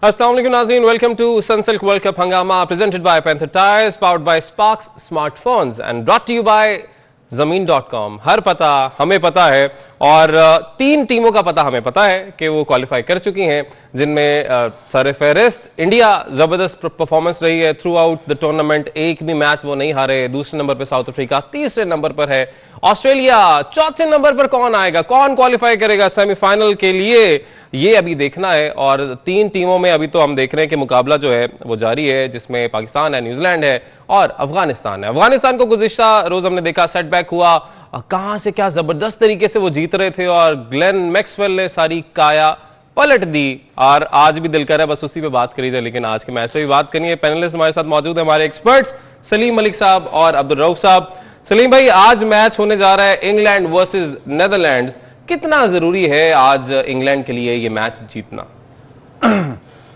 अस्सलाम वालेकुम नाज़रीन, welcome to Sunsilk world cup हंगामा presented by Panther tyres, powered by Sparx smartphones and brought to you by ज़मीन.com। हर पता हमें पता है और 3 टीमों का पता हमें पता है कि वो क्वालिफाई कर चुकी हैं, जिनमें सरफहरिस्त इंडिया जबरदस्त परफॉर्मेंस रही है थ्रू आउट द टूर्नामेंट। एक भी मैच वो नहीं हारे। दूसरे नंबर पर साउथ अफ्रीका, तीसरे नंबर पर है ऑस्ट्रेलिया, चौथे नंबर पर कौन आएगा, कौन क्वालिफाई करेगा सेमीफाइनल के लिए, ये अभी देखना है। और 3 टीमों में अभी तो हम देख रहे हैं कि मुकाबला जो है वो जारी है, जिसमें पाकिस्तान है, न्यूजीलैंड है और अफगानिस्तान है। अफगानिस्तान को गुज़िश्ता रोज हमने देखा सेटबैक हुआ, कहां से क्या जबरदस्त तरीके से वो जीत रहे थे और ग्लेन मैक्सवेल ने सारी काया पलट दी। और आज भी दिल कर रहा है बस उसी पे बात करी जाए, लेकिन आज के मैच पे भी बात करनी है। पैनलिस्ट हमारे साथ मौजूद है, हमारे एक्सपर्ट्स सलीम मलिक साहब और अब्दुल रऊफ साहब। सलीम भाई, आज मैच होने जा रहा है इंग्लैंड वर्सेस नेदरलैंड्स। कितना जरूरी है आज इंग्लैंड के लिए ये मैच जीतना?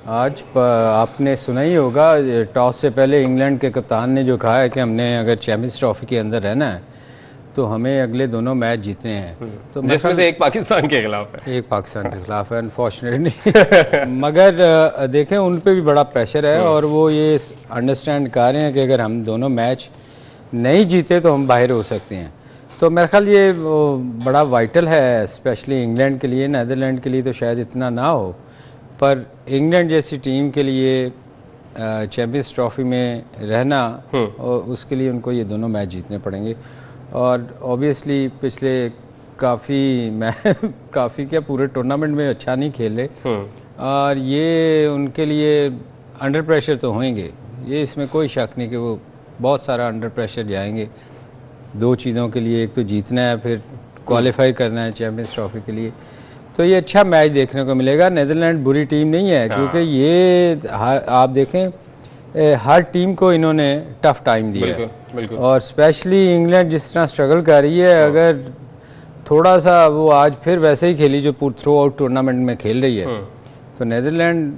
आज आपने सुना ही होगा, टॉस से पहले इंग्लैंड के कप्तान ने जो कहा है कि हमने अगर चैंपियंस ट्रॉफी के अंदर रहना है तो हमें अगले दोनों मैच जीतने हैं। तो जिसमें से एक पाकिस्तान के खिलाफ है, एक पाकिस्तान के खिलाफ है अनफॉर्चुनेटली मगर देखें उन पे भी बड़ा प्रेशर है और वो ये अंडरस्टैंड कर रहे हैं कि अगर हम दोनों मैच नहीं जीते तो हम बाहर हो सकते हैं। तो मेरा ख्याल ये बड़ा वाइटल है, स्पेशली इंग्लैंड के लिए। नैदरलैंड के लिए तो शायद इतना ना हो, पर इंग्लैंड जैसी टीम के लिए चैंपियंस ट्रॉफी में रहना और उसके लिए उनको ये दोनों मैच जीतने पड़ेंगे। और ऑब्वियसली पिछले काफ़ी क्या पूरे टूर्नामेंट में अच्छा नहीं खेले और ये उनके लिए अंडर प्रेशर तो होंगे, ये इसमें कोई शक नहीं कि वो बहुत सारा अंडर प्रेशर जाएंगे 2 चीज़ों के लिए। एक तो जीतना है, फिर क्वालिफाई करना है चैंपियंस ट्रॉफी के लिए। तो ये अच्छा मैच देखने को मिलेगा। नेदरलैंड बुरी टीम नहीं है, क्योंकि ये आप देखें हर टीम को इन्होंने टफ टाइम दिया है और स्पेशली इंग्लैंड जिस तरह स्ट्रगल कर रही है, अगर थोड़ा सा वो आज फिर वैसे ही खेली जो थ्रू आउट टूर्नामेंट में खेल रही है तो नेदरलैंड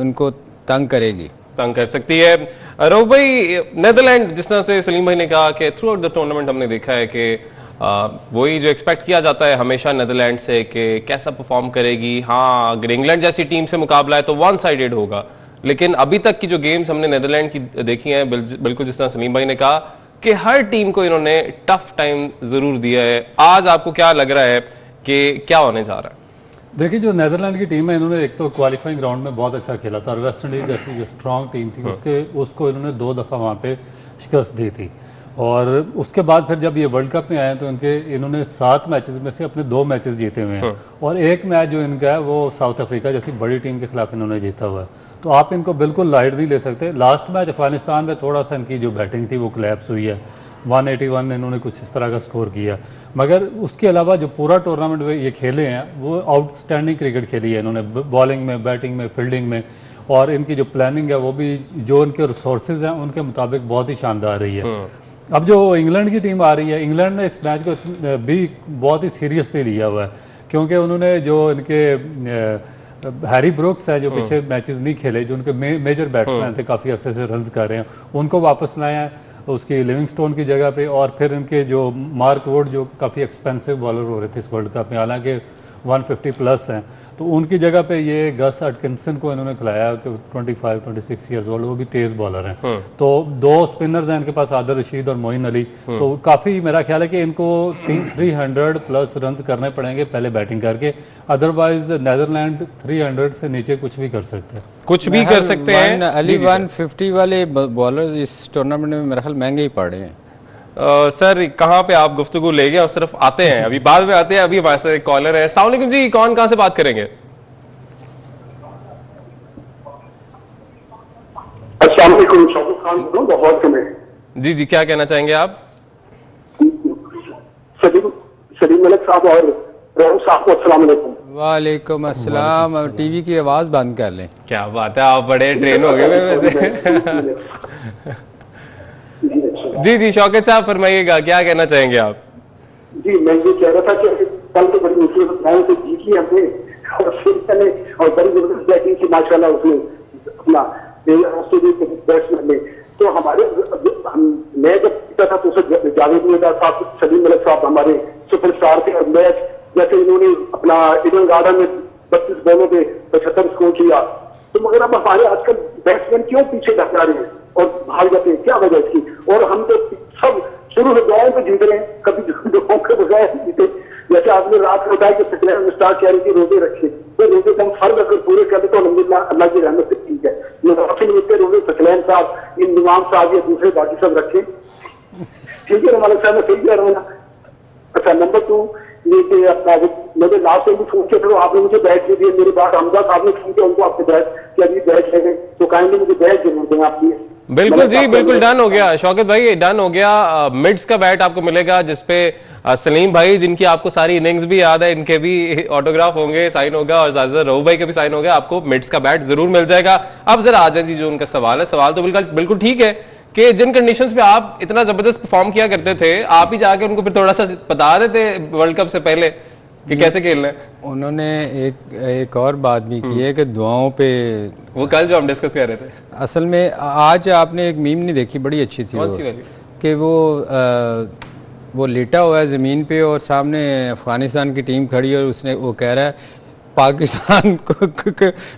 उनको तंग करेगी, तंग कर सकती है। रऊफ भाई, नेदरलैंड जिस तरह से सलीम भाई ने कहा कि थ्रू आउट द टूर्नामेंट हमने देखा है कि वही जो एक्सपेक्ट किया जाता है हमेशा नेदरलैंड से कि कैसा परफॉर्म करेगी। हाँ, अगर इंग्लैंड जैसी टीम से मुकाबला है तो वन साइडेड होगा, लेकिन अभी तक की जो गेम्स हमने नेदरलैंड की देखी हैं, बिल्कुल जिस तरह सलीम भाई ने कहा कि हर टीम को इन्होंने टफ टाइम जरूर दिया है। आज आपको क्या लग रहा है कि क्या होने जा रहा है? देखिए, जो नेदरलैंड की टीम है, इन्होंने एक तो क्वालिफाइंग राउंड में बहुत अच्छा खेला था और वेस्ट इंडीज जैसी जो स्ट्रॉन्ग टीम थी उसको इन्होंने 2 दफ़ा वहाँ पे शिकस्त दी थी। और उसके बाद फिर जब ये वर्ल्ड कप में आए तो इन्होंने 7 मैचेस में से अपने 2 मैचेस जीते हुए हैं और एक मैच जो इनका है वो साउथ अफ्रीका जैसी बड़ी टीम के खिलाफ इन्होंने जीता हुआ है। तो आप इनको बिल्कुल लाइट नहीं ले सकते। लास्ट मैच अफगानिस्तान में थोड़ा सा इनकी जो बैटिंग थी वो कोलैप्स हुई है, 181 इन्होंने कुछ इस तरह का स्कोर किया, मगर उसके अलावा जो पूरा टूर्नामेंट में ये खेले हैं वो आउटस्टैंडिंग क्रिकेट खेली है इन्होंने, बॉलिंग में, बैटिंग में, फील्डिंग में, और इनकी जो प्लानिंग है वो भी जो इनके रिसोर्सेज हैं उनके मुताबिक बहुत ही शानदार रही है। अब जो इंग्लैंड की टीम आ रही है, इंग्लैंड ने इस मैच को भी बहुत ही सीरियसली लिया हुआ है, क्योंकि उन्होंने जो इनके हैरी ब्रुक्स है जो पिछले मैचेस नहीं खेले, जो उनके मेजर बैट्समैन थे, काफ़ी अरसे से रन कर रहे हैं, उनको वापस लाए हैं उसकी लिविंगस्टोन की जगह पे। और फिर इनके जो मार्क वुड जो काफ़ी एक्सपेंसिव बॉलर हो रहे थे इस वर्ल्ड कप में, हालांकि 150 प्लस हैं, तो उनकी जगह पे ये गस एटकिंसन को इन्होंने खिलाया कि 25-26 ईयर्स ओल्ड, वो भी तेज़ बॉलर हैं। तो 2 स्पिनर्स हैं इनके पास, आदिल रशीद और मोइन अली। तो काफ़ी मेरा ख्याल है कि इनको 300 प्लस रन करने पड़ेंगे पहले बैटिंग करके, अदरवाइज नेदरलैंड 300 से नीचे कुछ भी कर सकते हैं, कुछ भी कर सकते हैं। अली 150 वाले बॉलर इस टूर्नामेंट में मेरा ख्याल महंगे ही पड़े हैं। सर, कहाँ पे आप गुफ्तगू ले गए और सिर्फ आते हैं, अभी बाद में आते हैं। अभी हमारे साथ एक कॉलर है। अस्सलाम वालेकुम जी, कौन कहाँ से बात करेंगे? अस्सलाम वालेकुम, शाकिब खान बोल रहा हूं लाहौर से मैं। जी, क्या कहना चाहेंगे आप? सलीम मलिक साहब और रऊफ साहब को अस्सलाम वालेकुम। वालेकुम अस्सलाम। टीवी की आवाज बंद कर लें। क्या बात है, आप बड़े ट्रेन हो गए वैसे। जी, शौकत साहब फरमाइएगा, क्या कहना चाहेंगे आप? जी, मैं ये कह रहा था कि कल तो बड़ी मुश्किल से जीत ली हमने और बड़ी जबरदस्त बैटिंग की माशाल्लाह उसने अपना बैट्समैन ने। तो हमारे मैं जब जीता था तो उसे जावेद मिर्जा साहब, सलीम मलिक साहब हमारे सुपरस्टार थे, और मैच जैसे इन्होंने अपना ईडन गार्डन में 32 बॉलों पे 75 स्कोर किया तो मगर अब हमारे आजकल बैट्समैन क्यों पीछे जा रहे हैं और भाग जाते हैं, क्या वजह इसकी? और हम तो सब शुरू से दुआओं पे जीत रहे हैं, कभी दुआओं के बजाय जीते। जैसे आपने रात को बताया कि सकलैन में स्टार कह रही थी रोजे रखे, तो रोजे का हम फर्ज अगर पूरे कर ले तो अल्हम्दुलिल्लाह अल्लाह की रहमत से ठीक है। मुनाफिन मिलते रोजे सकलैन साहब, इन इमाम साहब या दूसरे बाकी सब रखे, ठीक है ना मालिक साहब, मैं सही कह रहा हूँ ना? अच्छा, नंबर 2 ये कि अपना मुझे लास्ट टाइम भी फोन किया था, आपने मुझे बैच दे दिया, मेरी बात हमजा साहब ने फोन किया उनको आपके बैच कि अभी बैच ले गए, तो काइंडली मुझे बैच जरूर दें आप प्लीज। बिल्कुल जी, बिल्कुल डन हो गया शौकत भाई, डन हो गया। मिड्स का बैट आपको मिलेगा जिसपे सलीम भाई, जिनकी आपको सारी इनिंग्स भी याद है, इनके भी ऑटोग्राफ होंगे, साइन होगा, और ज्यादा रहू भाई का भी साइन होगा, आपको मिड्स का बैट जरूर मिल जाएगा। अब जरा आ जाए जी जो उनका सवाल है, सवाल तो बिल्कुल ठीक है कि जिन कंडीशंस पे आप इतना जबरदस्त परफॉर्म किया करते थे, आप ही जाके उनको फिर थोड़ा सा बता रहे थे वर्ल्ड कप से पहले कि कैसे खेलना है। उन्होंने एक और बात भी की है कि दुआओं पे, वो कल जो हम डिस्कस कर रहे थे, असल में आज आपने एक मीम नहीं देखी, बड़ी अच्छी थी कौन सी वाली? कि वो लेटा हुआ है ज़मीन पे और सामने अफगानिस्तान की टीम खड़ी है और उसने वो कह रहा है पाकिस्तान को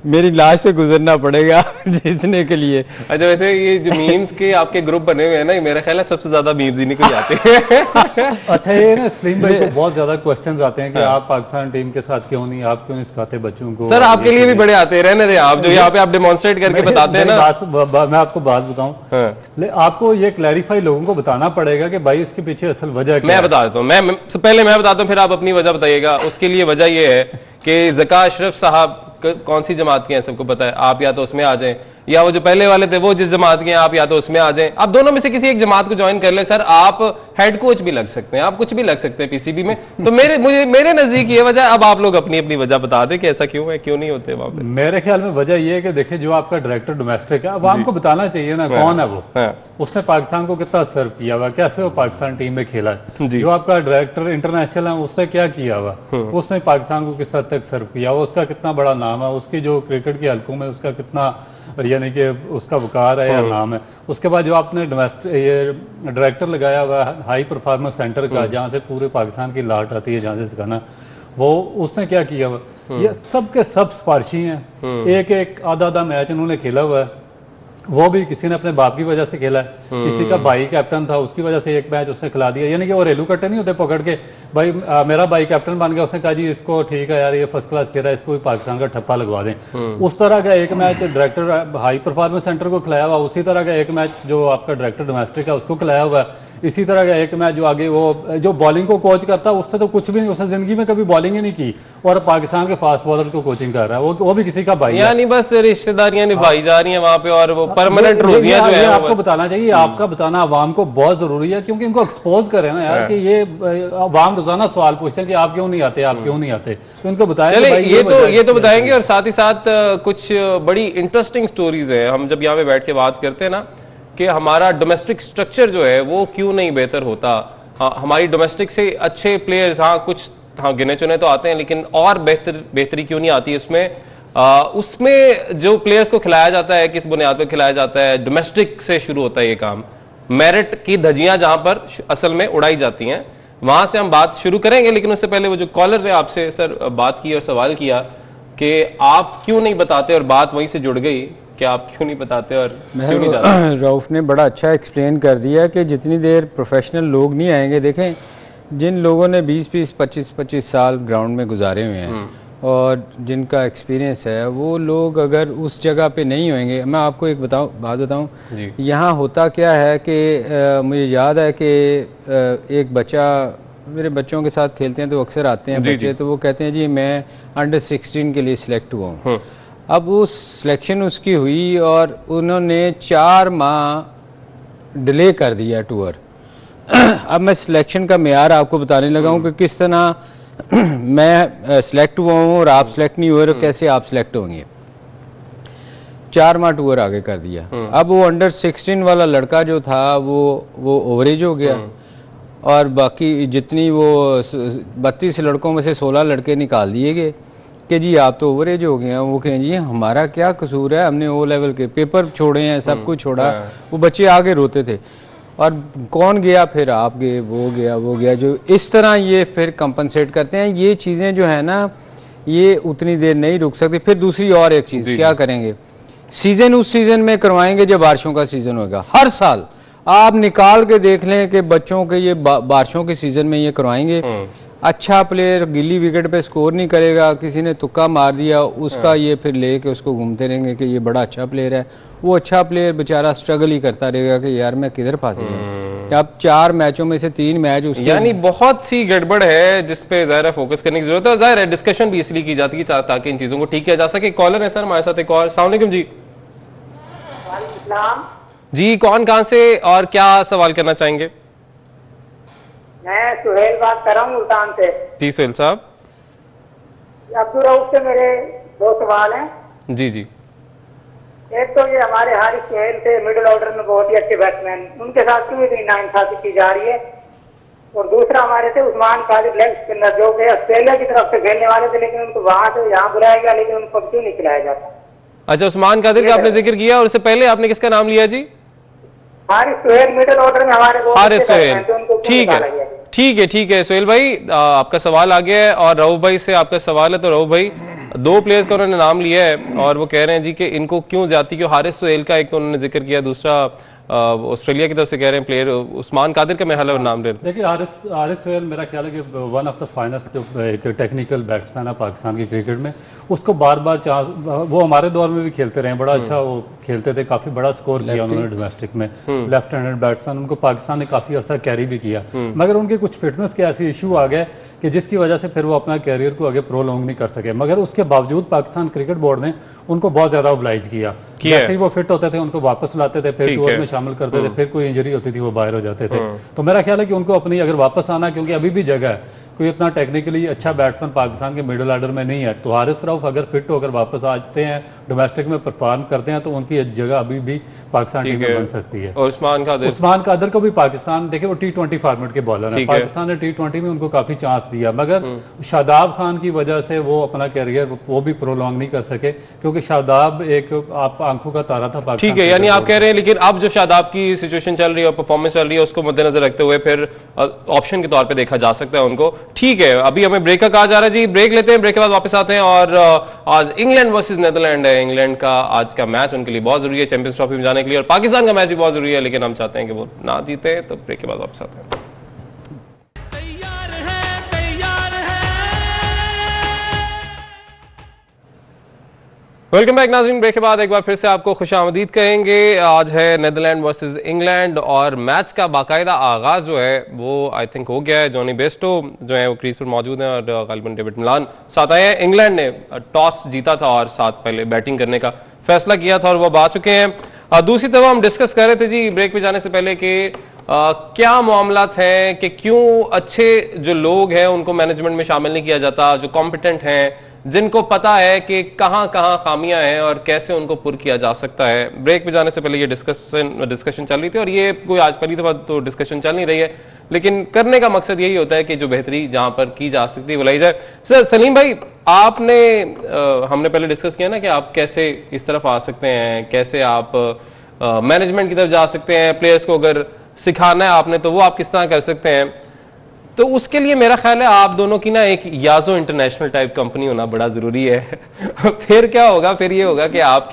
मेरी लाश से गुजरना पड़ेगा जीतने के लिए। अच्छा, वैसे ये जो मीम्स के आपके ग्रुप बने हुए हैं ना, मेरा ख्याल है सबसे ज्यादा मीम्स इन्हीं को आते हैं। अच्छा, ये ना सलीम भाई को बहुत ज्यादा क्वेश्चंस आते हैं कि आप पाकिस्तान टीम के साथ क्यों नहीं सिखाते बच्चों को? सर आपके लिए भी बड़े आते हैं, रहने दें आप, जो यहाँ पे आप डेमोन्स्ट्रेट करके बताते हैं ना। मैं आपको बात बताऊं, आपको ये क्लैरिफाई लोगों को बताना पड़ेगा कि भाई इसके पीछे असल वजह क्या है। मैं बता देता हूँ, पहले मैं बताता हूँ, फिर आप अपनी वजह बताइएगा। उसके लिए वजह ये है कि ज़का अशरफ साहब कौन सी जमात के हैं सबको पता है, आप या तो उसमें आ जाएं, या वो जो पहले वाले थे वो जिस जमात के हैं आप या तो उसमें आ जाएं। आप दोनों में से किसी एक जमात को ज्वाइन कर लें। सर आप हेड कोच भी लग सकते हैं, आप कुछ भी लग सकते हैं पीसीबी में। तो मेरे नजदीक ये वजह, अब आप लोग अपनी अपनी वजह बता दें कि ऐसा क्यों है, क्यों नहीं होते वहां पे। मेरे ख्याल में वजह ये है कि देखिए, जो आपका डायरेक्टर डोमेस्टिक है, अब आपको बताना चाहिए ना कौन है वो, उसने पाकिस्तान को कितना सर्व किया हुआ, कैसे वो पाकिस्तान टीम में खेला है। जो आपका डायरेक्टर इंटरनेशनल है, उसने क्या किया हुआ, उसने पाकिस्तान को किस हद तक सर्व किया हुआ, उसका कितना बड़ा नाम है, उसकी जो क्रिकेट की हलकों में उसका कितना यानी कि उसका वकार है या नाम है। उसके बाद जो आपने ये डायरेक्टर लगाया हुआ है हाई परफॉर्मेंस सेंटर का, जहाँ से पूरे पाकिस्तान की लाट आती है, जहाँ से सिखाना, वो उसने क्या किया हुआ, ये सब के सब सिफारशी हैं। एक आधा मैच उन्होंने खेला हुआ है, वो भी किसी ने अपने बाप की वजह से खेला है, किसी का भाई कैप्टन था उसकी वजह से एक मैच उसने खिला दिया। यानी कि वो रेलू कट्टे नहीं होते पकड़ के, भाई मेरा भाई कैप्टन बन गया, उसने कहा जी इसको ठीक है यार ये फर्स्ट क्लास खेल रहा है, इसको भी पाकिस्तान का ठप्पा लगवा दें। उस तरह का एक match director high performance centre को खिलाया हुआ, उसी तरह का एक मैच जो आपका डायरेक्टर डोमेस्टिक है उसको खिलाया हुआ है। इसी तरह का एक मैच जो आगे वो जो बॉलिंग को कोच करता है, उससे तो कुछ भी नहीं, उसने जिंदगी में कभी बॉलिंग ही नहीं की, और पाकिस्तान के फास्ट बॉलर को कोचिंग कर रहा है, वो भी किसी का भाई है। यानी बस रिश्तेदारियां निभाई जा रही हैं वहां पे, और वो परमानेंट रोजियां जो है आपको बताना चाहिए, आपका बताना आवाम को बहुत जरूरी है, क्योंकि इनको एक्सपोज करें ना यार, कि ये आवाम रोजाना सवाल पूछते हैं कि आप क्यों नहीं आते, आप क्यों नहीं आते, तो इनको बताएं। चले ये तो बताएंगे, और साथ ही साथ कुछ बड़ी इंटरेस्टिंग स्टोरीज है। हम जब यहाँ पे बैठ के बात करते हैं ना कि हमारा डोमेस्टिक स्ट्रक्चर जो है वो क्यों नहीं बेहतर होता, हमारी डोमेस्टिक से अच्छे प्लेयर्स, कुछ गिने चुने तो आते हैं, लेकिन और बेहतरी क्यों नहीं आती उसमें। उसमें जो प्लेयर्स को खिलाया जाता है, किस बुनियाद पर खिलाया जाता है, डोमेस्टिक से शुरू होता है ये काम। मेरिट की धजियां जहां पर असल में उड़ाई जाती हैं, वहां से हम बात शुरू करेंगे। लेकिन उससे पहले वो जो कॉलर ने आपसे सर बात की और सवाल किया कि आप क्यों नहीं बताते, और बात वहीं से जुड़ गई कि आप क्यों नहीं बताते और क्यों नहीं जाते। रऊफ ने बड़ा अच्छा एक्सप्लेन कर दिया कि जितनी देर प्रोफेशनल लोग नहीं आएंगे, देखें जिन लोगों ने 20-20, 25-25 साल ग्राउंड में गुजारे हुए हैं और जिनका एक्सपीरियंस है, वो लोग अगर उस जगह पे नहीं होंगे। मैं आपको एक बात बताऊं, यहाँ होता क्या है कि मुझे याद है कि एक बच्चा, मेरे बच्चों के साथ खेलते हैं तो अक्सर आते हैं बच्चे, तो वो कहते हैं जी मैं अंडर 16 के लिए सिलेक्ट हुआ हूँ। अब वो सिलेक्शन उसकी हुई और उन्होंने 4 माह डिले कर दिया टूर। अब मैं सिलेक्शन का मेयार आपको बताने लगा हूँ कि किस तरह मैं सिलेक्ट हुआ हूँ और आप सिलेक्ट नहीं हुए, कैसे आप सिलेक्ट होंगे। 4 माह टूर आगे कर दिया। अब वो अंडर 16 वाला लड़का जो था वो ओवरेज हो गया, और बाकी जितनी वो 32 लड़कों में से 16 लड़के निकाल दिए गए कि जी आप तो ओवरेज हो गए हैं। वो कहें जी हमारा क्या कसूर है, हमने ओ लेवल के पेपर छोड़े हैं, सब कुछ छोड़ा। वो बच्चे आगे रोते थे, और कौन गया, फिर आप गए, वो गया, जो इस तरह ये फिर कंपनसेट करते हैं। ये चीज़ें जो है ना, ये उतनी देर नहीं रुक सकती। फिर दूसरी और एक चीज़ क्या करेंगे, सीजन उस सीजन में करवाएंगे जब बारिशों का सीजन होगा। हर साल आप निकाल के देख लें कि बच्चों के ये बारिशों के सीजन में ये करवाएंगे। अच्छा प्लेयर गिल्ली विकेट पे स्कोर नहीं करेगा, किसी ने तुक्का मार दिया उसका ये फिर लेके उसको घूमते रहेंगे कि ये बड़ा अच्छा प्लेयर है। वो अच्छा प्लेयर बेचारा स्ट्रगल ही करता रहेगा कि यार मैं किधर फंस गया। अब 4 मैचों में से 3 मैच उसके, यानी बहुत सी गड़बड़ है जिस पे ज़ाहिर फोकस करने की जरूरत है। ज़ाहिर है डिस्कशन भी इसलिए की जाती है ताकि इन चीज़ों को ठीक किया जा सके। कॉलर है सर हमारे साथ एक और। अस्सलाम वालेकुम जी। जी कौन कहां से और क्या सवाल करना चाहेंगे? मैं सुहेल बात कर रहा हूँ मुल्तान से। जी सुहेल साहब। अब्दुल रऊफ से मेरे 2 सवाल हैं। जी जी। एक तो ये हमारे हारिस सुहेल थे मिडिल ऑर्डर में बहुत ही अच्छे बैट्समैन, उनके साथ क्यों इतनी नाइंसाफी की जा रही है? और दूसरा हमारे थे उस्मान कादिर लेग स्पिनर जो कि ऑस्ट्रेलिया की तरफ से खेलने वाले थे, लेकिन उनको वहां से यहाँ बुलाया गया, लेकिन उनको क्यों नहीं खिलाया जाता? अच्छा उस्मान कादिर का आपने जिक्र किया और उससे पहले आपने किसका नाम लिया जी? हारिस सुहेल मिडिल ऑर्डर में हमारे हारिस सुहेल। ठीक है सुहेल भाई आपका सवाल आ गया है और रऊफ भाई से आपका सवाल है। तो रऊफ भाई 2 प्लेयर्स का उन्होंने नाम लिया है और वो कह रहे हैं जी कि इनको क्यों ज्यादती क्यों। हारिस सुहेल का एक तो उन्होंने जिक्र किया, दूसरा ऑस्ट्रेलिया की तरफ से कह रहे हैं प्लेयर उस्मान कादिर का मेरा नाम ले। देखिए हारिस सुहेल मेरा ख्याल है कि वन ऑफ द फाइनेस्ट जो एक टेक्निकल बैट्समैन है पाकिस्तान की क्रिकेट में। उसको बार बार चांस, वो हमारे दौर में भी खेलते रहे, बड़ा अच्छा वो खेलते थे, काफ़ी बड़ा स्कोर किया उन्होंने डोमेस्टिक में। लेफ्ट हैंडेड बैट्समैन, उनको पाकिस्तान ने काफ़ी अर्सा कैरी भी किया, मगर उनके कुछ फिटनेस के ऐसे इशू आ गए कि जिसकी वजह से फिर वो अपना कैरियर को आगे प्रोलॉन्ग नहीं कर सके। मगर उसके बावजूद पाकिस्तान क्रिकेट बोर्ड ने उनको बहुत ज़्यादा ओब्लाइज किया। जैसे ही वो फिट होते थे उनको वापस लाते थे, फिर टूर में शामिल करते थे, फिर कोई इंजरी होती थी वो बाहर हो जाते थे। तो मेरा ख्याल है कि उनको अपनी अगर वापस आना, क्योंकि अभी भी जगह है, कोई इतना टेक्निकली अच्छा बैट्समैन पाकिस्तान के मिडिल ऑर्डर में नहीं है। तो हारिस रऊफ अगर फिट होकर वापस आते हैं, डोमेस्टिक में परफॉर्म करते हैं, तो उनकी जगह अभी भी पाकिस्तान टीम में बन सकती है। और उस्मान कादिर को भी पाकिस्तान, देखिए वो T20 फॉर्मेट के बॉलर है, पाकिस्तान ने T20 में उनको काफी चांस दिया, मगर शादाब खान की वजह से वो अपना कैरियर वो भी प्रोलॉन्ग नहीं कर सके, क्योंकि शादाब एक आप आंखों का तारा था पाकिस्तान। ठीक है, यानी आप कह रहे हैं लेकिन अब जो शादाब की सिचुएशन चल रही है और परफॉर्मेंस चल रही है उसको मद्देनजर रखते हुए फिर ऑप्शन के तौर पे देखा जा सकता है उनको। ठीक है, अभी हमें ब्रेक का कहा जा रहा है जी, ब्रेक लेते हैं, ब्रेक के बाद वापस आते हैं। और आज इंग्लैंड वर्सेस नीदरलैंड है। इंग्लैंड का आज का मैच उनके लिए बहुत जरूरी है चैंपियंस ट्रॉफी में जाने के लिए, और पाकिस्तान का मैच भी बहुत जरूरी है, लेकिन हम चाहते हैं कि वो ना जीते। तो ब्रेक के बाद वापस आते हैं। वेलकम बैक नाज़रीन, ब्रेक के बाद एक बार फिर से आपको खुशामदीद कहेंगे। आज है नीदरलैंड वर्सेस इंग्लैंड और मैच का बाकायदा आगाज जो है वो आई थिंक हो गया है। जॉनी बेस्टो जो है वो क्रीज पर मौजूद हैं और गालिबन डेविड मिलान साथ आए हैं। इंग्लैंड ने टॉस जीता था और साथ पहले बैटिंग करने का फैसला किया था और वो अब आ चुके हैं। दूसरी तरफ हम डिस्कस कर रहे थे जी ब्रेक पे जाने से पहले कि क्या मामलात हैं कि क्यों अच्छे जो लोग हैं उनको मैनेजमेंट में शामिल नहीं किया जाता, जो कॉम्पिटेंट हैं, जिनको पता है कि कहां कहां खामियां हैं और कैसे उनको पुर किया जा सकता है। ब्रेक पे जाने से पहले ये डिस्कशन चल रही थी और ये कोई आज पहली दफा तो डिस्कशन चल नहीं रही है, लेकिन करने का मकसद यही होता है कि जो बेहतरी जहां पर की जा सकती है वो लाई जाए। सर सलीम भाई, आपने हमने पहले डिस्कस किया ना कि आप कैसे इस तरफ आ सकते हैं, कैसे आप मैनेजमेंट की तरफ जा सकते हैं, प्लेयर्स को अगर सिखाना है आपने तो वो आप किस तरह कर सकते हैं। तो उसके लिए मेरा ख्याल है आप दोनों की ना एक याजो इंटरनेशनल टाइप कंपनी होना बड़ा जरूरी है। फिर क्या होगा, फिर ये होगा कि आप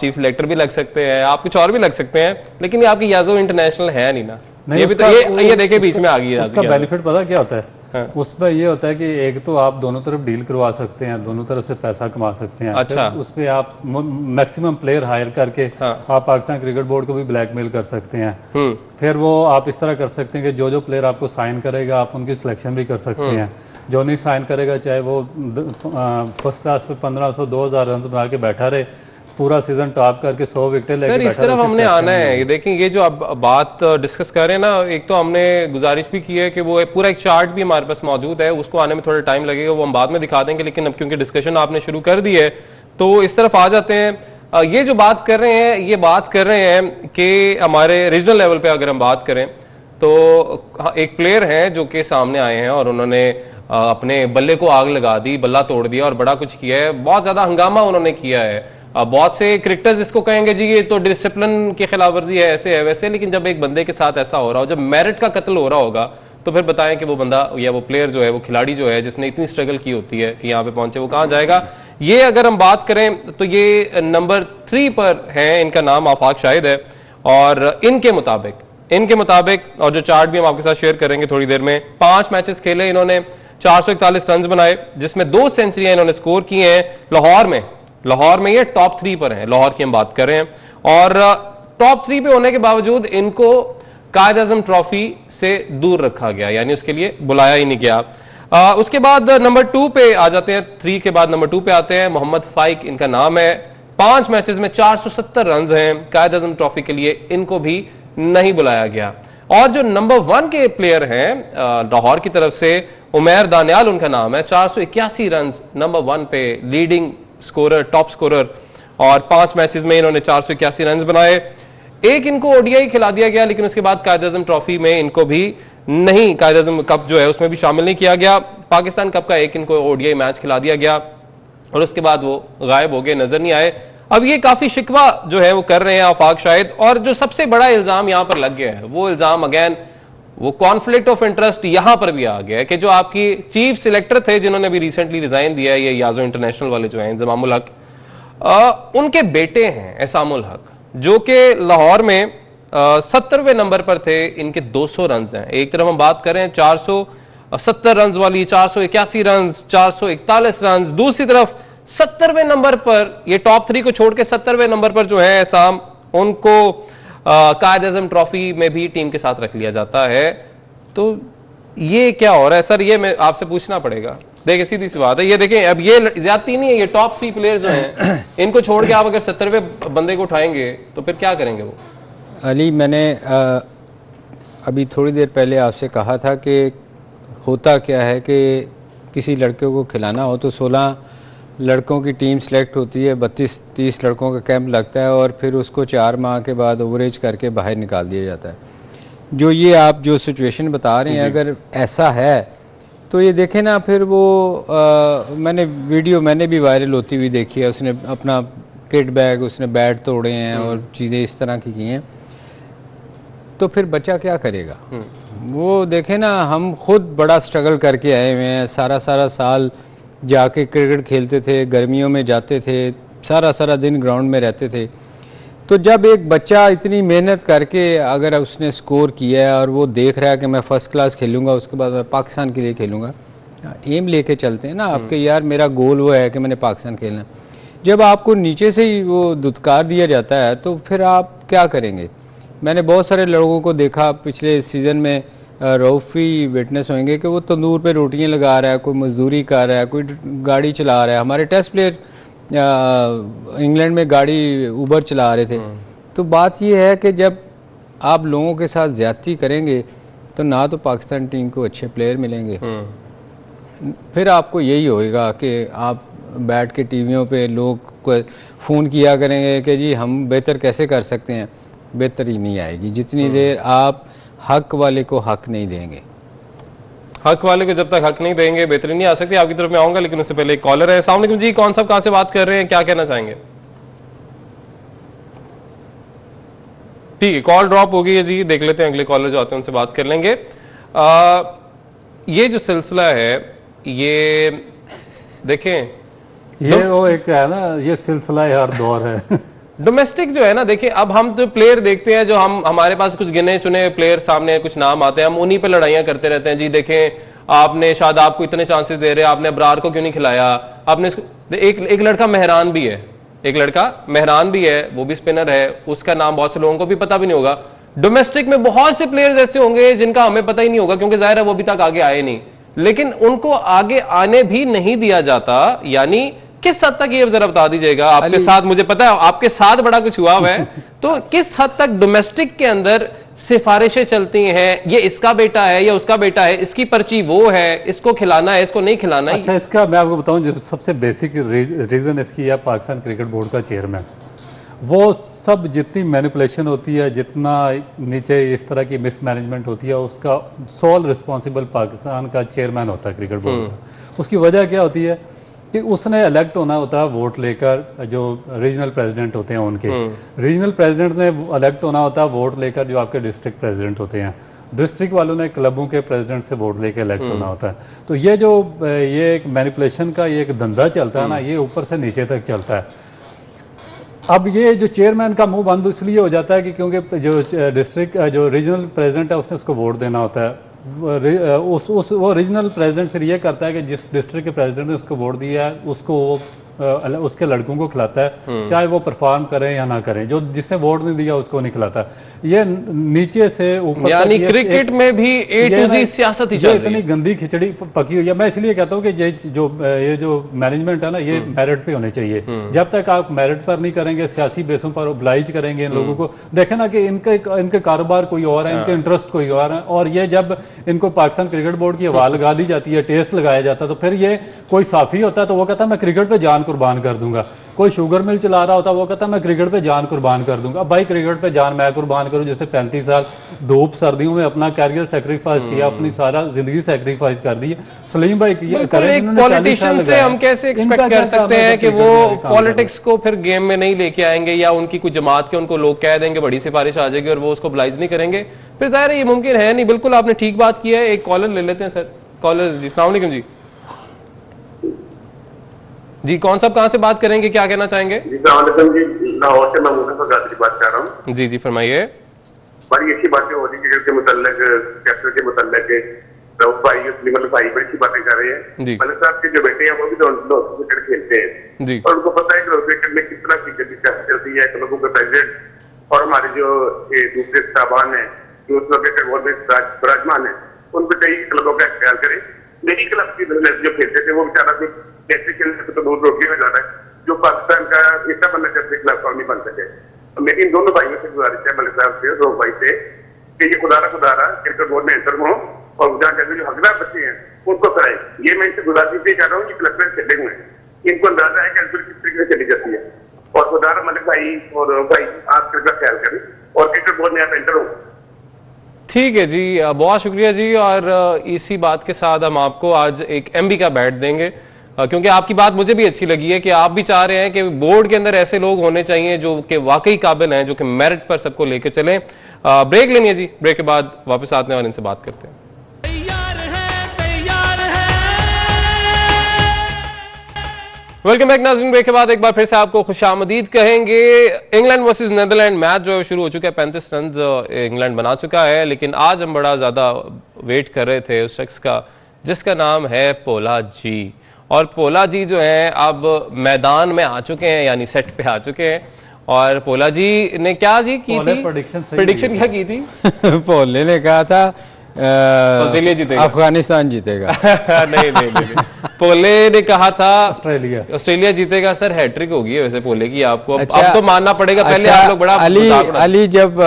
चीफ सिलेक्टर भी लग सकते हैं, आप कुछ और भी लग सकते हैं, लेकिन ये आपकी याजो इंटरनेशनल है नहीं ना। ये भी तो ये देखे बीच में आ गई है। उसका बेनिफिट पता क्या होता है? हाँ। उसमें ये होता है कि एक तो आप दोनों तरफ डील करवा सकते हैं, दोनों तरफ से पैसा कमा सकते हैं। अच्छा। उसमें आप मैक्सिमम प्लेयर हायर करके आप पाकिस्तान क्रिकेट बोर्ड को भी ब्लैकमेल कर सकते हैं। फिर वो आप इस तरह कर सकते हैं कि जो प्लेयर आपको साइन करेगा आप उनकी सिलेक्शन भी कर सकते हैं, जो नहीं साइन करेगा चाहे वो फर्स्ट क्लास पे 1500-2000 रन बना के बैठा रहे, पूरा सीजन टॉप करके 100 विकेट लेके बैठा। सर इस तरफ हमने आना है। ये देखें, ये जो अब बात डिस्कस कर रहे हैं ना, एक तो हमने गुजारिश भी की है कि वो पूरा एक चार्ट भी हमारे पास मौजूद है, उसको आने में थोड़ा टाइम लगेगा, वो हम बाद में दिखा देंगे, लेकिन अब क्योंकि डिस्कशन आपने शुरू कर दी है तो इस तरफ आ जाते हैं। ये जो बात कर रहे हैं, ये बात कर रहे हैं कि हमारे रीजनल लेवल पे अगर हम बात करें तो एक प्लेयर हैं जो कि सामने आए हैं और उन्होंने अपने बल्ले को आग लगा दी, बल्ला तोड़ दिया और बड़ा कुछ किया है, बहुत ज्यादा हंगामा उन्होंने किया है। बहुत से क्रिकेटर्स इसको कहेंगे जी ये तो डिसिप्लिन की खिलाफ वर्जी है, ऐसे है वैसे, लेकिन जब एक बंदे के साथ ऐसा हो रहा हो, जब मेरिट का कत्ल हो रहा होगा, तो फिर बताएं कि वो बंदा या वो प्लेयर जो है, वो खिलाड़ी जो है जिसने इतनी स्ट्रगल की होती है कि यहाँ पे पहुंचे, वो कहाँ जाएगा। ये अगर हम बात करें तो ये नंबर 3 पर है, इनका नाम आफाक शाहिद है। और इनके मुताबिक और जो चार्ट भी हम आपके साथ शेयर करेंगे थोड़ी देर में, 5 मैचेस खेले इन्होंने, 441 रन बनाए, जिसमें 2 सेंचुरियां इन्होंने स्कोर की हैं लाहौर में ये टॉप 3 पर हैं, लाहौर की हम बात कर रहे हैं। और टॉप 3 पे होने के बावजूद इनको कायद आजम ट्रॉफी से दूर रखा गया, यानी उसके लिए बुलाया ही नहीं गया। उसके बाद नंबर 2 पे आ जाते हैं, 3 के बाद नंबर 2 पे आते हैं, मोहम्मद फाइक इनका नाम है। 5 मैचेस में 470 रन हैं, कायद आजम ट्रॉफी के लिए इनको भी नहीं बुलाया गया। और जो नंबर 1 के प्लेयर हैं लाहौर की तरफ से, उमैर दानियाल उनका नाम है, 481 रन, नंबर 1 पे लीडिंग स्कोरर, टॉप स्कोरर। और 5 मैचेस में इन्होंने 481 रन बनाए। एक इनको ओडीआई खिला दिया गया, लेकिन उसके बाद कायद आजम ट्रॉफी में इनको भी नहीं, कायद आजम कप जो है उसमें भी शामिल नहीं किया गया। पाकिस्तान कप का एक इनको ओडीआई मैच खिला दिया गया और उसके बाद वो गायब हो गए, नजर नहीं आए। अब ये काफी शिकवा जो है वो कर रहे हैं आफाक शाहिद। और जो सबसे बड़ा इल्जाम यहां पर लग गया है, वो इल्जाम अगेन वो कॉन्फ्लिक्ट ऑफ इंटरेस्ट यहां पर भी आ गया है कि जो आपकी चीफ सिलेक्टर थे, जिन्होंने भी रिसेंटली रिजाइन दिया है, ये याजो इंटरनेशनल वाले जो हैं, इंजमामुल हक, उनके बेटे हैं एहसामुल हक, जो कि लाहौर में 70वें नंबर पर थे। इनके 200 रन हैं। एक तरफ हम बात करें 470 रन वाली, 481 रन, 441 रन, दूसरी तरफ 70वें नंबर पर, ये टॉप 3 को छोड़ के 70वें नंबर पर जो है एहसाम, उनको कायद आजम ट्रॉफी में भी टीम के साथ रख लिया जाता है। तो ये क्या हो रहा है सर, ये मैं आपसे पूछना पड़ेगा। देखिए सीधी सी बात है, ये देखें, अब ये ज्यादती नहीं है, ये टॉप 3 प्लेयर्स जो हैं, इनको छोड़ के आप अगर 70वें बंदे को उठाएंगे तो फिर क्या करेंगे वो? अली, मैंने अभी थोड़ी देर पहले आपसे कहा था कि होता क्या है कि किसी लड़के को खिलाना हो तो 16 लड़कों की टीम सेलेक्ट होती है, 32-30 लड़कों का कैंप लगता है और फिर उसको 4 माह के बाद ओवरेज करके बाहर निकाल दिया जाता है। जो ये आप जो सिचुएशन बता रहे हैं, अगर ऐसा है तो ये देखें ना, फिर वो मैंने वीडियो भी वायरल होती हुई देखी है, उसने अपना किट बैग, उसने बैट तोड़े हैं और चीज़ें इस तरह की हैं। तो फिर बच्चा क्या करेगा? वो देखें ना, हम खुद बड़ा स्ट्रगल करके आए हुए हैं, सारा साल जाके क्रिकेट खेलते थे, गर्मियों में जाते थे, सारा दिन ग्राउंड में रहते थे। तो जब एक बच्चा इतनी मेहनत करके अगर उसने स्कोर किया है और वो देख रहा है कि मैं फ़र्स्ट क्लास खेलूँगा, उसके बाद मैं पाकिस्तान के लिए खेलूँगा, एम लेके चलते हैं ना आपके, यार मेरा गोल वो है कि मैंने पाकिस्तान खेलना। जब आपको नीचे से ही वो दुत्कार दिया जाता है तो फिर आप क्या करेंगे? मैंने बहुत सारे लोगों को देखा पिछले सीज़न में, रऊफ़ी विटनेस होंगे कि वो तंदूर पे रोटियां लगा रहा है, कोई मजदूरी कर रहा है, कोई गाड़ी चला रहा है। हमारे टेस्ट प्लेयर इंग्लैंड में गाड़ी ऊबर चला रहे थे। तो बात ये है कि जब आप लोगों के साथ ज़्यादती करेंगे तो ना तो पाकिस्तान टीम को अच्छे प्लेयर मिलेंगे, फिर आपको यही होएगा कि आप बैठ के टीवियों पे लोग को फ़ोन किया करेंगे कि जी हम बेहतर कैसे कर सकते हैं। बेहतरी नहीं आएगी जितनी देर आप हक वाले को हक नहीं देंगे। हक वाले को जब तक हक नहीं देंगे बेहतरी नहीं आ सकती। आपकी तरफ में आऊंगा, लेकिन उससे पहले एक कॉलर है। अस्सलाम वालेकुम जी, कौन साहब कहां से बात कर रहे हैं, क्या कहना चाहेंगे? ठीक है, कॉल ड्रॉप हो गई है जी, देख लेते हैं अगले कॉलर जो आते हैं उनसे बात कर लेंगे। ये जो सिलसिला है, ये देखें, ये वो एक है ना, ये सिलसिला हर दौर है। डोमेस्टिक जो है ना, देखिए अब हम तो प्लेयर देखते हैं, जो हमारे पास कुछ गिने चुने प्लेयर सामने कुछ नाम आते हैं, हम उन्हीं पे लड़ाइयां करते रहते हैं। जी देखें, आपने शादाब को इतने चांसेस दे रहे, आपने अबरार को क्यों नहीं खिलाया, आपने एक लड़का मेहरान भी है, वो भी स्पिनर है, उसका नाम बहुत से लोगों को भी पता भी नहीं होगा। डोमेस्टिक में बहुत से प्लेयर्स ऐसे होंगे जिनका हमें पता ही नहीं होगा, क्योंकि जाहिर है वो अभी तक आगे आए नहीं, लेकिन उनको आगे आने भी नहीं दिया जाता। यानी किस हद तक, ये जरा बता दीजिएगा, आपके साथ मुझे पता है आपके साथ बड़ा कुछ हुआ है, तो किस हद तक डोमेस्टिक के अंदर सिफारिशें चलती हैं, ये इसका बेटा है या उसका बेटा है, इसकी पर्ची वो है, इसको खिलाना है, इसको नहीं खिलाना है। अच्छा, इसका मैं आपको बताऊं, जो सबसे बेसिक रीजन इसकी है, पाकिस्तान क्रिकेट बोर्ड का चेयरमैन, वो सब जितनी मैनिपुलेशन होती है, जितना नीचे इस तरह की मिसमैनेजमेंट होती है, उसका सोल रिस्पॉन्सिबल पाकिस्तान का चेयरमैन होता है क्रिकेट बोर्ड का। उसकी वजह क्या होती है कि उसने इलेक्ट होना होता है वोट लेकर, जो रीजनल प्रेसिडेंट होते हैं उनके, रीजनल प्रेसिडेंट ने इलेक्ट होना होता है वोट लेकर जो आपके डिस्ट्रिक्ट प्रेसिडेंट होते हैं, डिस्ट्रिक्ट वालों ने क्लबों के प्रेसिडेंट से वोट लेके इलेक्ट होना होता है। तो ये जो ये एक मैनिपुलेशन का ये एक धंधा चलता है ना, ये ऊपर से नीचे तक चलता है। अब ये जो चेयरमैन का मुंह बंद इसलिए हो जाता है कि क्योंकि जो डिस्ट्रिक्ट जो रीजनल प्रेसिडेंट है उसने उसको वोट देना होता है। वो रीजनल प्रेसिडेंट फिर ये करता है कि जिस डिस्ट्रिक्ट के प्रेसिडेंट ने उसको वोट दिया है उसको वो उसके लड़कों को खिलाता है, चाहे वो परफॉर्म करें या ना करें। जो जिसने वोट नहीं दिया उसको नहीं खिलाता। ये नीचे से ऊपर, यानी क्रिकेट में भी A to Z सियासत ही चल रही है। इतनी गंदी खिचड़ी पकी हुई है। मैं इसलिए कहता हूँ कि ये जो मैनेजमेंट है ना, ये मेरिट पे होने चाहिए। जब तक आप मेरिट पर नहीं करेंगे, सियासी बेसों पर ओब्लाइज करेंगे इन लोगों को, देखें ना कि इनके कारोबार कोई और है, इनके इंटरेस्ट कोई और है, और ये जब इनको पाकिस्तान क्रिकेट बोर्ड की हवा लगा दी जाती है, टेस्ट लगाया जाता है, तो फिर ये कोई साफी होता है तो वो कहता है मैं क्रिकेट पे जान कुर्बान कर दूंगा। कोई शुगर मिल चला रहा होता वो कहता मैं क्रिकेट पे जान कुर्बान कर दूंगा। अब भाई क्रिकेट पे जान मैं कुर्बान करूं, जिसने 35 साल धूप सर्दियों में अपना कैरियर सेक्रीफाइस किया, अपनी सारा जिंदगी सेक्रीफाइस कर दी। सलीम भाई पॉलिटिशियन से हम कैसे एक्सपेक्ट कर सकते हैं कि वो पॉलिटिक्स को फिर गेम में नहीं लेके आएंगे, या उनकी कुछ जमात के उनको लोग कह देंगे बड़ी सिफारिश आ जाएगी और वो उसको ब्लाइज नहीं करेंगे, फिर जाहिर है ये मुमकिन है नहीं। बिल्कुल आपने ठीक बात की है। एक कॉलर ले लेते हैं सर। कॉलर जी, अस्सलाम वालेकुम जी। जी कौन साहब कहाँ से बात करेंगे, क्या कहना चाहेंगे? जी लाहौर से मैं मुस्तफा बात कर रहा हूँ। जी फरमाइए। बड़ी अच्छी बातें हो रही है क्रिकेट के मुतल्लिक, कैप्टन के मुतल्लिक, रऊफ भाई, सलीम भाई बड़ी अच्छी बातें कर रहे हैं। मलिक साहब के जो बेटे हैं वो भी तो क्रिकेट खेलते हैं जी, और उनको पता है कि क्रिकेट में किस तरह की सियासत चलती है। क्लबों के प्रेसिडेंट और हमारे जो दूसरे साहबान है जो उस क्रिकेट बोर्ड में विराजमान है, उन पर कई क्लबों का ख्याल करें। मेरी क्लब की जो खेलते थे वो बेचारा कैसे खेलने तो बहुत रोकी में जा रहा है, जो पाकिस्तान का हिस्सा बनना चाहते क्लब का नहीं बन सके। मेरी इन दोनों भाइयों से गुजारिश है, मलिक साहब से, रऊफ भाई से, कि ये खुदारा क्रिकेट बोर्ड में एंटर हो और जहाँ जगह जो हकदार बच्चे हैं उनको कराए। ये मैं इनसे गुजारिश नहीं कर रहा हूँ कि क्लब में खेले हुए हैं, इनको अंदाजा है कि एंट्री किस तरीके से चली जाती है। और खुदारा मलिक भाई और भाई आप क्रिकेट ख्याल करें और क्रिकेट बोर्ड में आप एंटर हो। ठीक है जी, बहुत शुक्रिया जी। और इसी बात के साथ हम आपको आज एक MB का बैट देंगे, क्योंकि आपकी बात मुझे भी अच्छी लगी है कि आप भी चाह रहे हैं कि बोर्ड के अंदर ऐसे लोग होने चाहिए जो कि वाकई काबिल हैं, जो कि मेरिट पर सबको लेकर चलें। ब्रेक लेनी है जी, ब्रेक के बाद वापस आते हैं और इनसे बात करते हैं। वेलकम बैक नाज़रीन। ब्रेक के बाद एक बार फिर से आपको खुशामदीद कहेंगे। इंग्लैंड वर्सेस नीदरलैंड मैच जो है शुरू हो चुका है। 35 रन इंग्लैंड बना चुका है, लेकिन आज हम बड़ा ज़्यादा वेट कर रहे थे उस शख्स का जिसका नाम है पोला जी। और पोला जी जो है अब मैदान में आ चुके हैं, यानी सेट पे आ चुके हैं। और पोला जी ने क्या जी की थी प्रेडिक्शन क्या की थी? पोले ने कहा था ऑस्ट्रेलिया जीतेगा, अफगानिस्तान जीतेगा। नहीं। पोले ने कहा था ऑस्ट्रेलिया जीतेगा। सर हैट्रिक होगी वैसे पोले की आपको। अच्छा, अब तो मानना पड़ेगा। पहले आप लोग बड़ा अली जब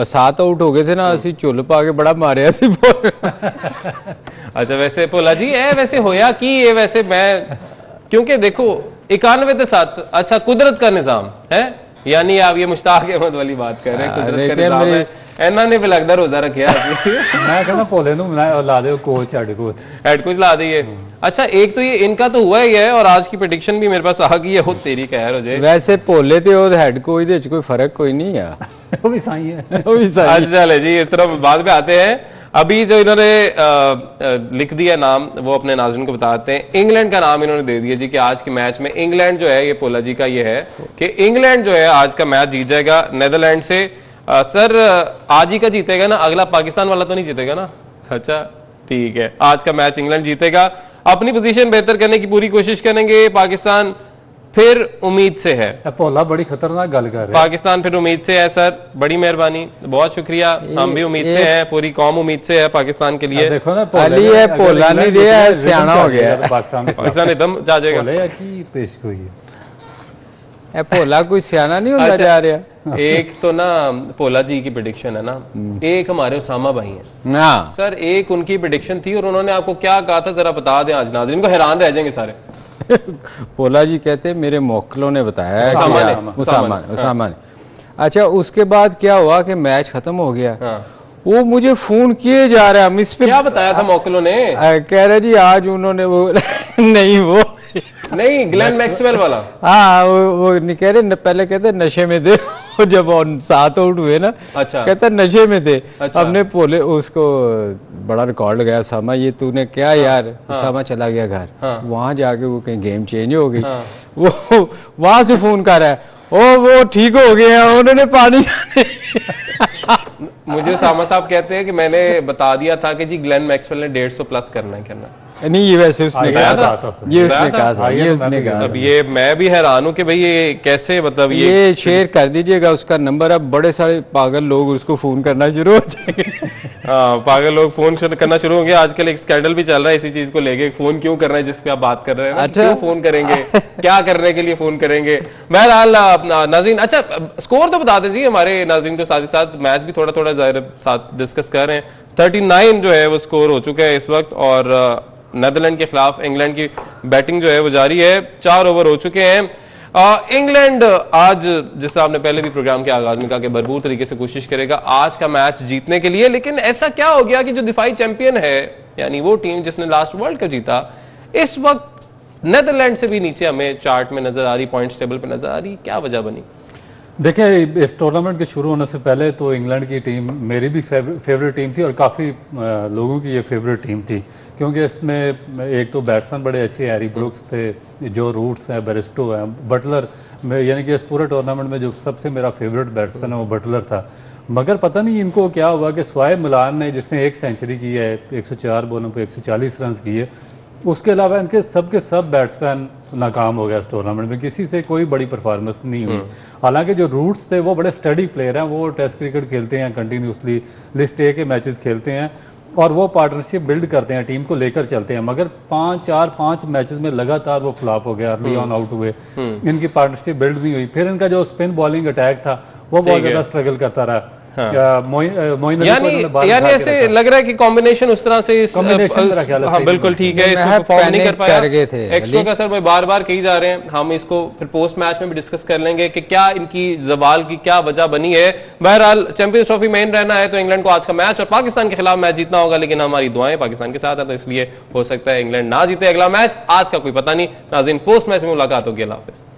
7 आउट हो गए थे ना, असी चुल पा के बड़ा मारे। अच्छा वैसे पोला जी वैसे होया कि ये वैसे मैं, क्योंकि देखो 91-7, अच्छा कुदरत का निजाम है, यानी आप ये मुश्ताक अहमद वाली बात कर रहे हैं। कुदरत का निजाम है, ਇਹਨਾਂ ने भी लगता रोजा रखा। मैं कहना पोले ला दे कोच हेड कोच ला दिए। अच्छा एक तो ये इनका तो हुआ ही है, और आज की प्रेडिक्शन भी मेरे पास आ गई है। हो तेरी कहर हो जाए। वैसे पोले ते और हेड कोच दे कोई फर्क कोई नहीं है। वो भी सही है, वो भी सही है। अच्छा चले जी, इस तरह बाद में आते हैं। अभी जो इन्होंने लिख दिया नाम वो अपने नाज़रीन को बताते हैं। इंग्लैंड का नाम इन्होंने दे दिया जी कि आज के मैच में इंग्लैंड जो है, ये पोला जी का ये है कि इंग्लैंड जो है आज का मैच जीत जाएगा नीदरलैंड से। सर आज ही का जीतेगा ना, अगला पाकिस्तान वाला तो नहीं जीतेगा ना? अच्छा ठीक है, आज का मैच इंग्लैंड जीतेगा। अपनी पोजीशन बेहतर करने की पूरी कोशिश करेंगे। पाकिस्तान फिर उम्मीद से है। पोला बड़ी खतरनाक गल कर रहे हैं। पाकिस्तान फिर उम्मीद से है। सर बड़ी मेहरबानी, बहुत शुक्रिया। हम भी उम्मीद से हैं, पूरी कौम उम्मीद से है पाकिस्तान के लिए। देखो ना पोला नहीं दिया, सियाना हो गया पाकिस्तान एकदम जा जाएगा। पेश कोई पोला कोई सियाना नहीं होता जा रहा। एक तो ना पोला जी की प्रेडिक्शन है ना, एक हमारे उसामा भाई हैं ना सर, एक उनकी प्रेडिक्शन थी और उन्होंने आपको क्या कहा था जरा बता दें, आज नाज़रीन को हैरान रह जाएंगे सारे। पोला जी कहते मेरे मोक्खलों ने बताया, उसामा ने। अच्छा उसके बाद क्या हुआ कि मैच खत्म हो गया। हाँ। वो मुझे फोन किए जा रहा है, हम इस पे क्या बताया था मोक्खलों ने? कह रहे जी आज उन्होंने वो नहीं नहीं ग्लेन मैक्सवेल वाला। हाँ वो नहीं कह रहे, पहले कहते नशे में दे वो जब ऑन 7 आउट हुए ना, अच्छा, कहता नशे में थे। अच्छा, हमने बोले उसको बड़ा रिकॉर्ड गया, सामा ये तूने क्या यार। सामा चला गया घर, वहां जाके वो कहीं गेम चेंज हो गई, वो वहां से फोन कर रहा है, ओ वो ठीक हो गए हैं, उन्होंने पानी जाने मुझे सामा साहब कहते हैं कि मैंने बता दिया था कि जी ग्लेन मैक्सवेल ने 150 प्लस करना है। नहीं, ये वैसे उसने कहा था, ये उसने कहा था, ये उसने कहा। अब ये मैं भी हैरान हूँ कि भाई ये कैसे, मतलब ये शेयर कर दीजिएगा उसका नंबर, अब बड़े सारे पागल लोग उसको फोन करना शुरू हो जाएंगे। हाँ, पागल लोग फोन करना शुरू होंगे। आजकल एक स्कैंडल भी चल रहा है इसी चीज को लेके, फोन क्यों कर रहे हैं, जिसपे आप बात कर रहे हैं। अच्छा, क्यों फोन करेंगे, क्या करने के लिए फोन करेंगे। बहरहाल नाज़रीन, अच्छा स्कोर तो बता दीजिए हमारे नाज़रीन को, साथ ही साथ मैच भी थोड़ा थोड़ा साथ डिस्कस कर रहे हैं। 39 जो है वो स्कोर हो चुका है इस वक्त, और नेदरलैंड के खिलाफ इंग्लैंड की बैटिंग जो है वो जारी है। 4 ओवर हो चुके हैं। इंग्लैंड आज, जिस आपने पहले भी प्रोग्राम के आगाज में कहा कि भरपूर तरीके से कोशिश करेगा आज का मैच जीतने के लिए, लेकिन ऐसा क्या हो गया कि जो दिफाई चैंपियन है, यानी वो टीम जिसने लास्ट वर्ल्ड कप जीता, इस वक्त नेदरलैंड से भी नीचे हमें चार्ट में नजर आ रही, पॉइंट्स टेबल पे नजर आ रही। क्या वजह बनी? देखिए, इस टूर्नामेंट के शुरू होने से पहले तो इंग्लैंड की टीम मेरी भी फेवरेट टीम थी, और काफ़ी लोगों की ये फेवरेट टीम थी, क्योंकि इसमें एक तो बैट्समैन बड़े अच्छे हैरी ब्रुक्स थे, जो रूट्स हैं, बेरिस्टो हैं, बटलर, यानी कि इस पूरे टूर्नामेंट में जो सबसे मेरा फेवरेट बैट्समैन है वो बटलर था। मगर पता नहीं इनको क्या हुआ कि स्वाइब मिलान ने, जिसने 1 सेंचुरी की है, 104 बॉलों पे 140 रन किए, उसके अलावा इनके सब बैट्समैन नाकाम हो गया इस टूर्नामेंट में, किसी से कोई बड़ी परफॉर्मेंस नहीं हुई। हालांकि जो रूट्स थे वो बड़े स्टडी प्लेयर हैं, वो टेस्ट क्रिकेट खेलते हैं कंटिन्यूसली, लिस्ट ए के मैचेस खेलते हैं, और वो पार्टनरशिप बिल्ड करते हैं, टीम को लेकर चलते हैं। मगर 5 मैचेस में लगातार वो फ्लॉप हो गया, अर्ली ऑन आउट हुए, इनकी पार्टनरशिप बिल्ड नहीं हुई। फिर इनका जो स्पिन बॉलिंग अटैक था वो बहुत ज्यादा स्ट्रगल करता रहा। यानी ऐसे लग रहा है कि कॉम्बिनेशन उस तरह से हाँ, बिल्कुल ठीक है, इसको परफॉर्म नहीं कर पाया। एक्स्ट्रा का सर मैं बार बार कही जा रहे हैं, हम इसको फिर पोस्ट मैच में भी डिस्कस कर लेंगे कि क्या इनकी जवाल की क्या वजह बनी है। बहरहाल चैंपियंस ट्रॉफी में रहना है तो इंग्लैंड को आज का मैच और पाकिस्तान के खिलाफ मैच जीतना होगा, लेकिन हमारी दुआएं पाकिस्तान के साथ है, तो इसलिए हो सकता है इंग्लैंड ना जीते अगला मैच। आज का कोई पता नहीं। नाज़रीन, पोस्ट मैच में मुलाकात होगी। अल्लाह हाफिज़।